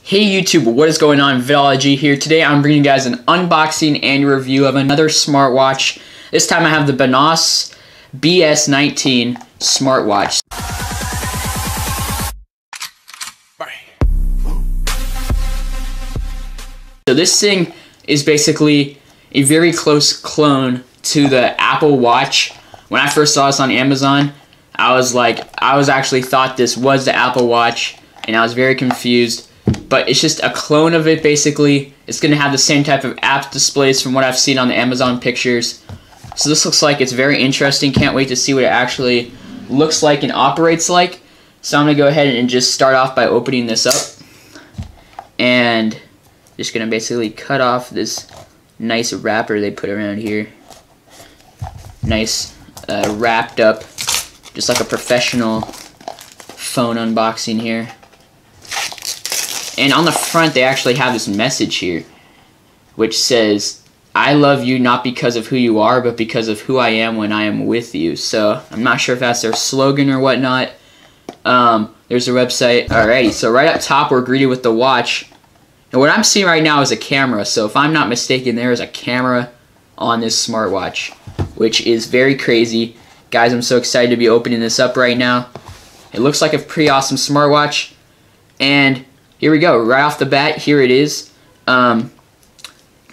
Hey YouTube, what is going on? Vidology here. Today I'm bringing you guys an unboxing and review of another smartwatch. This time I have the Banaus BS19 smartwatch. So this thing is basically a very close clone to the Apple Watch. When I first saw this on Amazon, I actually thought this was the Apple Watch, and I was very confused. But it's just a clone of it, basically. It's going to have the same type of app displays from what I've seen on the Amazon pictures. So this looks like it's very interesting. Can't wait to see what it actually looks like and operates like. So I'm going to go ahead and just start off by opening this up. And just going to basically cut off this nice wrapper they put around here. Nice wrapped up, just like a professional phone unboxing here. And on the front, they actually have this message here, which says, "I love you not because of who you are, but because of who I am when I am with you." So I'm not sure if that's their slogan or whatnot. There's a website. Alrighty, so right up top, we're greeted with the watch. And what I'm seeing right now is a camera. So if I'm not mistaken, there is a camera on this smartwatch, which is very crazy. Guys, I'm so excited to be opening this up right now. It looks like a pretty awesome smartwatch. And here we go, right off the bat, here it is. Kind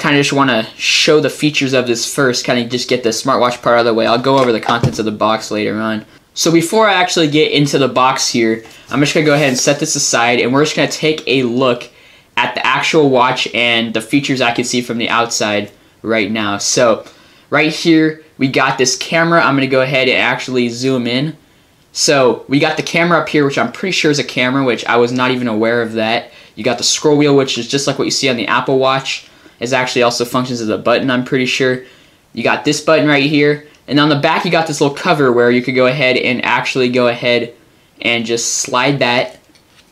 of just want to show the features of this first, kind of just get the smartwatch part out of the way. I'll go over the contents of the box later on. So before I actually get into the box here, I'm just going to go ahead and set this aside, and we're just going to take a look at the actual watch and the features I can see from the outside right now. So right here, we got this camera. I'm going to go ahead and actually zoom in. So we got the camera up here, which I'm pretty sure is a camera, which I was not even aware of that. You got the scroll wheel, which is just like what you see on the Apple Watch. It actually also functions as a button, I'm pretty sure. You got this button right here. And on the back, you got this little cover where you could go ahead and just slide that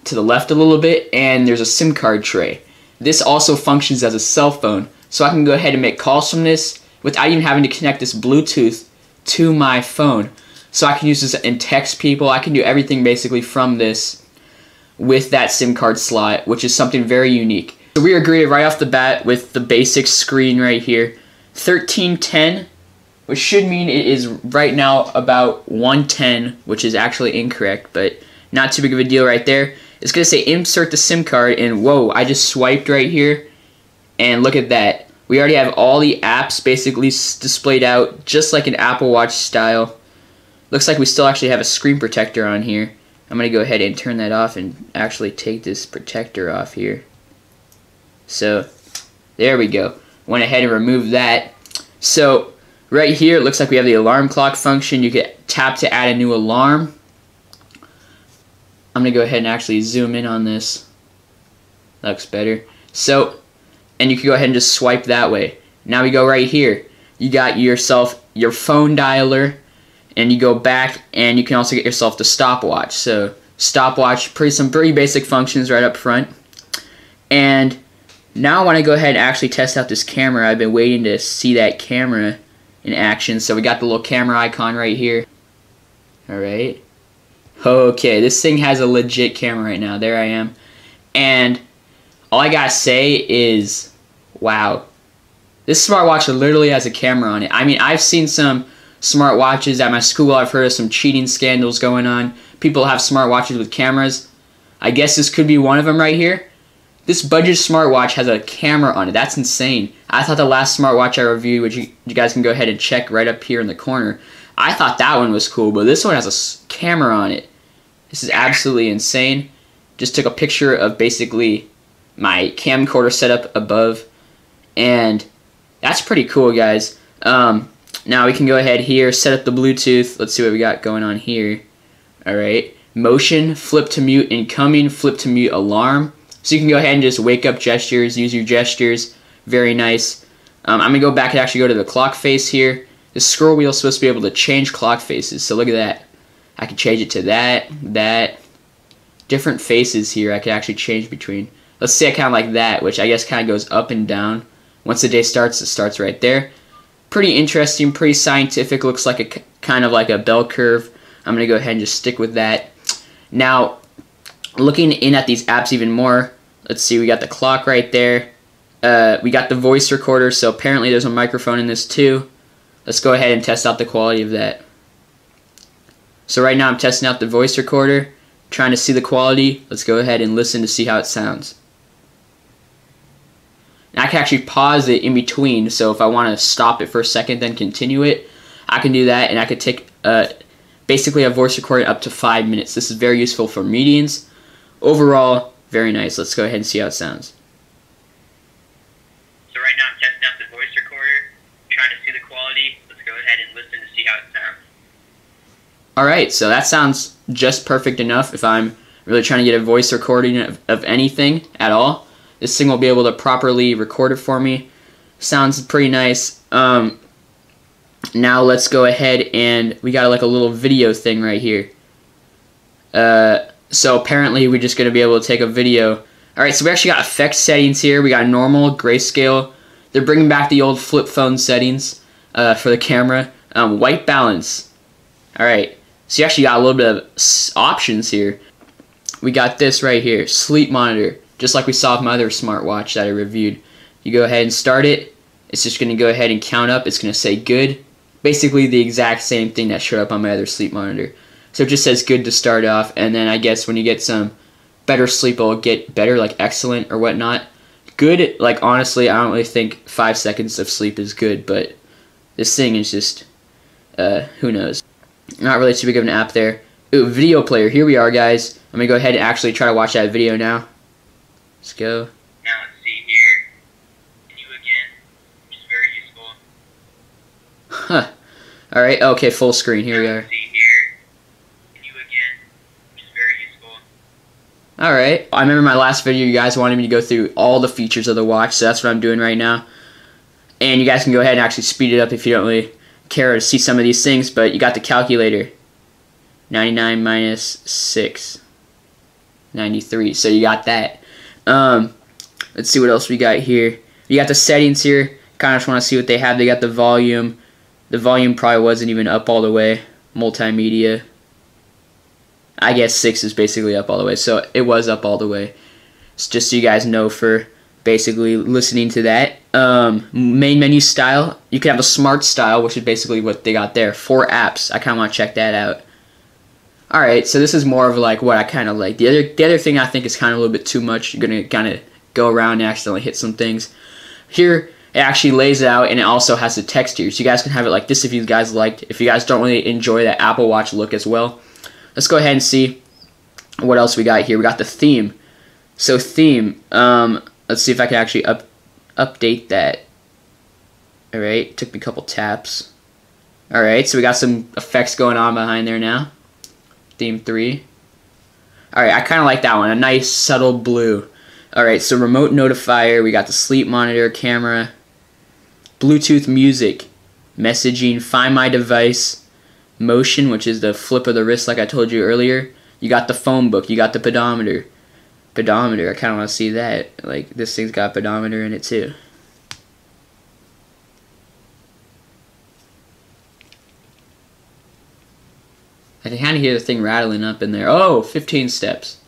to the left a little bit, and there's a SIM card tray. This also functions as a cell phone, so I can go ahead and make calls from this without even having to connect this Bluetooth to my phone. So I can use this and text people. I can do everything basically from this with that SIM card slot, which is something very unique. So we are greeted right off the bat with the basic screen right here. 1310, which should mean it is right now about 110, which is actually incorrect, but not too big of a deal right there. It's going to say insert the SIM card, and whoa, I just swiped right here, and look at that. We already have all the apps basically displayed out, just like an Apple Watch style. Looks like we still actually have a screen protector on here. I'm going to go ahead and turn that off and actually take this protector off here. So, there we go. Went ahead and removed that. So, right here, it looks like we have the alarm clock function. You can tap to add a new alarm. I'm going to go ahead and actually zoom in on this. That looks better. So, and you can go ahead and just swipe that way. Now we go right here. You got yourself your phone dialer. And you go back, and you can also get yourself the stopwatch. So stopwatch, some pretty basic functions right up front. And now I want to go ahead and actually test out this camera. I've been waiting to see that camera in action. So we got the little camera icon right here. Alright. Okay, this thing has a legit camera right now. There I am. And all I gotta say is, wow. This smartwatch literally has a camera on it. I mean, I've seen some smartwatches at my school. I've heard of some cheating scandals going on. People have smartwatches with cameras. I guess this could be one of them right here. This budget smartwatch has a camera on it. That's insane. I thought the last smartwatch I reviewed, which you guys can go ahead and check right up here in the corner, I thought that one was cool, but this one has a camera on it. This is absolutely insane. Just took a picture of basically my camcorder setup above, and that's pretty cool, guys. Now we can go ahead here, set up the Bluetooth. Let's see what we got going on here. Alright. Motion, flip to mute incoming, flip to mute alarm. So you can go ahead and just wake up gestures, use your gestures. Very nice. I'm going to go back and actually go to the clock face here. The scroll wheel is supposed to be able to change clock faces. So look at that. I can change it to that. Different faces here I can actually change between. Let's say I kind of like that, which I guess kind of goes up and down. Once the day starts, it starts right there. Pretty interesting, pretty scientific. Looks like a kind of like a bell curve. I'm going to go ahead and just stick with that. Now, looking in at these apps even more, Let's see, we got the clock right there. We got the voice recorder, so apparently there's a microphone in this too. Let's go ahead and test out the quality of that. So right now I'm testing out the voice recorder, trying to see the quality. Let's go ahead and listen to see how it sounds. And I can actually pause it in between, so if I want to stop it for a second then continue it, I can do that, and I could take basically a voice recording up to 5 minutes. This is very useful for meetings. Overall, very nice. Let's go ahead and see how it sounds. So right now I'm testing out the voice recorder, trying to see the quality. Let's go ahead and listen to see how it sounds. Alright, so that sounds just perfect enough if I'm really trying to get a voice recording of anything at all. This thing will be able to properly record it for me. Sounds pretty nice. Now let's go ahead and we got like a little video thing right here. So apparently we're just going to be able to take a video. Alright, so we actually got effect settings here. We got normal, grayscale. They're bringing back the old flip phone settings for the camera. White balance. Alright, so you actually got a little bit of options here. We got this right here, sleep monitor. Just like we saw with my other smartwatch that I reviewed. You go ahead and start it. It's just going to go ahead and count up. It's going to say good. Basically the exact same thing that showed up on my other sleep monitor. So it just says good to start off, and then I guess when you get some better sleep, it'll get better, like excellent or whatnot. Good, like honestly, I don't really think 5 seconds of sleep is good, but this thing is just, who knows. Not really too big of an app there. Ooh, video player, here we are guys. I'm going to go ahead and actually try to watch that video now. Let's go. Now let's see here. Menu again, which is very useful. Huh. Alright, okay, full screen, here we are. Alright, I remember my last video you guys wanted me to go through all the features of the watch, so that's what I'm doing right now. And you guys can go ahead and actually speed it up if you don't really care to see some of these things, but you got the calculator. 99 minus 6. 93, so you got that. Let's see what else we got here. You got the settings here, kind of just want to see what they have. They got the volume. The volume probably wasn't even up all the way. Multimedia. I guess 6 is basically up all the way, so it was up all the way. It's just so you guys know for basically listening to that. Main menu style, you can have a smart style, which is basically what they got there. 4 apps, I kind of want to check that out. Alright, so this is more of like what I kind of like. The other thing I think is kind of a little bit too much. You're going to kind of go around and accidentally hit some things. Here, it actually lays it out, and it also has the text here. So you guys can have it like this if you guys liked. If you guys don't really enjoy that Apple Watch look as well. Let's go ahead and see what else we got here. We got the theme. So theme, let's see if I can actually update that. Alright, took me a couple taps. Alright, so we got some effects going on behind there now. Theme 3. Alright, I kind of like that one. A nice subtle blue. Alright, so remote notifier. We got the sleep monitor, camera, Bluetooth music, messaging, find my device, motion, which is the flip of the wrist like I told you earlier. You got the phone book. You got the pedometer. Pedometer, I kind of want to see that. Like, this thing's got pedometer in it too. I can kind of hear the thing rattling up in there. Oh, 15 steps.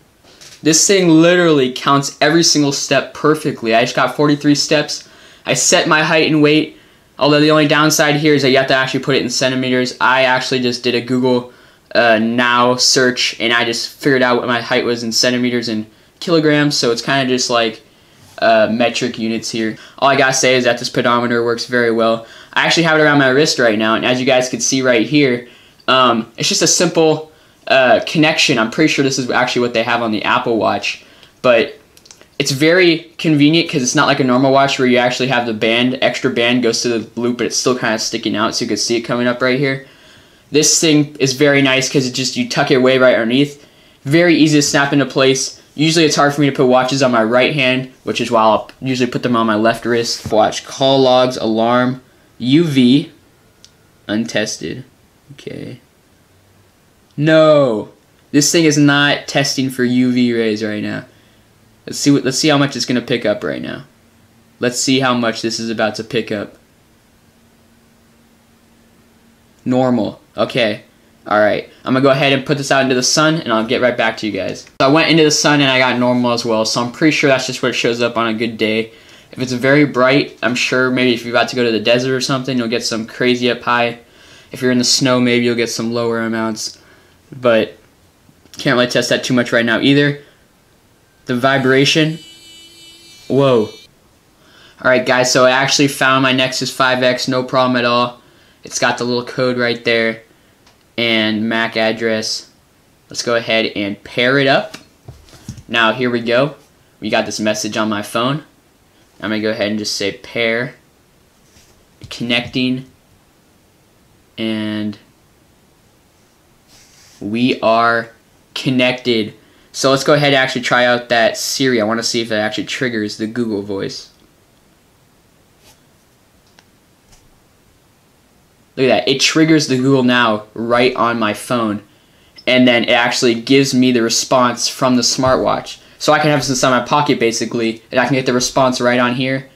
This thing literally counts every single step perfectly. I just got 43 steps. I set my height and weight. Although the only downside here is that you have to actually put it in centimeters. I actually just did a Google Now search, and I just figured out what my height was in centimeters and kilograms, so it's kind of just like metric units here. All I gotta say is that this pedometer works very well. I actually have it around my wrist right now, and as you guys can see right here, it's just a simple connection. I'm pretty sure this is actually what they have on the Apple Watch, but it's very convenient because it's not like a normal watch where you actually have the band, extra band goes to the loop, but it's still kind of sticking out, so you can see it coming up right here. This thing is very nice because it just, you tuck it away right underneath. Very easy to snap into place. Usually it's hard for me to put watches on my right hand, which is why I'll usually put them on my left wrist. Watch call logs, alarm, UV, untested. Okay. No, this thing is not testing for UV rays right now. Let's see how much it's gonna pick up right now. Let's see how much this is about to pick up. Normal. Okay. Alright, I'm going to go ahead and put this out into the sun, and I'll get right back to you guys. So I went into the sun, and I got normal as well, so I'm pretty sure that's just what it shows up on a good day. If it's very bright, I'm sure maybe if you're about to go to the desert or something, you'll get some crazy up high. If you're in the snow, maybe you'll get some lower amounts. But can't really test that too much right now either. The vibration. Whoa. Alright guys, so I actually found my Nexus 5X, no problem at all. It's got the little code right there and MAC address. Let's go ahead and pair it up. Now here we go. We got this message on my phone. I'm going to go ahead and just say pair, connecting, and we are connected. So let's go ahead and actually try out that Siri. I want to see if it actually triggers the Google voice. Look at that. It triggers the Google Now right on my phone. And then it actually gives me the response from the smartwatch. So I can have this inside my pocket basically, and I can get the response right on here.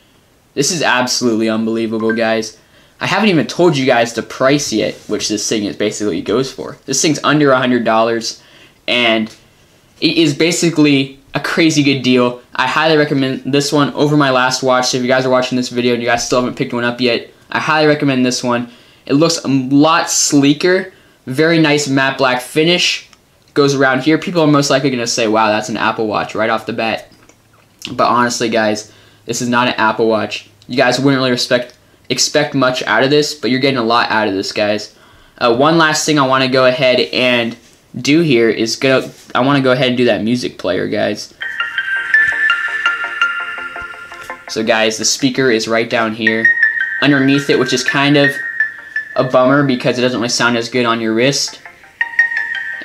This is absolutely unbelievable, guys. I haven't even told you guys the price yet, which this thing is basically goes for. This thing's under $100, and it is basically a crazy good deal. I highly recommend this one over my last watch. So if you guys are watching this video and you guys still haven't picked one up yet, I highly recommend this one. It looks a lot sleeker, very nice matte black finish. Goes around here. People are most likely going to say, wow, that's an Apple Watch right off the bat. But honestly, guys, this is not an Apple Watch. You guys wouldn't really expect much out of this, but you're getting a lot out of this, guys. One last thing I want to go ahead and do here is I want to go ahead and do that music player, guys. So guys, the speaker is right down here underneath it, which is kind of a bummer because it doesn't really sound as good on your wrist.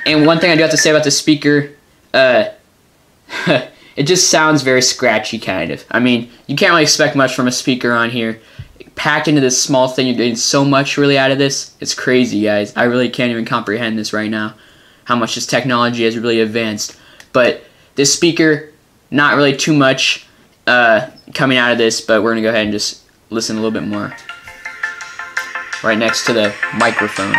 And one thing I do have to say about the speaker, it just sounds very scratchy, kind of. I mean, you can't really expect much from a speaker on here. Packed into this small thing, you're getting so much really out of this. It's crazy, guys. I really can't even comprehend this right now, how much this technology has really advanced. But this speaker, not really too much coming out of this, but we're going to go ahead and just listen a little bit more. Right next to the microphone.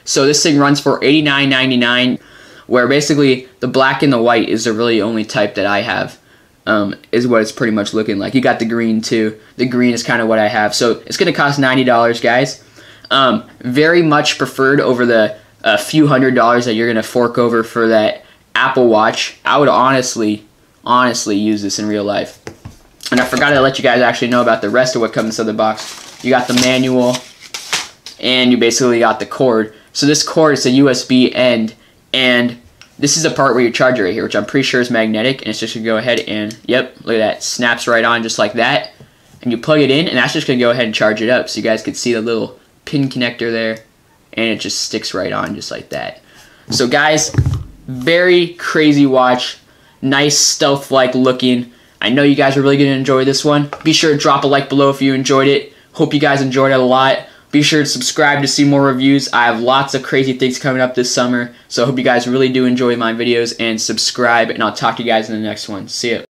So this thing runs for $89.99, where basically the black and the white is the really only type that I have, is what it's pretty much looking like. You got the green too. The green is kind of what I have. So it's going to cost $90, guys. Very much preferred over the few $100s that you're going to fork over for that Apple Watch. I would honestly use this in real life. And I forgot to let you guys actually know about the rest of what comes inside the box. You got the manual, and you basically got the cord. So this cord is a USB end, and this is the part where you charge it right here, which I'm pretty sure is magnetic, and it's just going to go ahead and, yep, look at that, snaps right on just like that. And you plug it in, and that's just going to go ahead and charge it up. So you guys can see the little pin connector there, and it just sticks right on just like that. So guys, very crazy watch, nice stealth-like looking. I know you guys are really going to enjoy this one. Be sure to drop a like below if you enjoyed it. Hope you guys enjoyed it a lot. Be sure to subscribe to see more reviews. I have lots of crazy things coming up this summer. So I hope you guys really do enjoy my videos and subscribe. And I'll talk to you guys in the next one. See ya.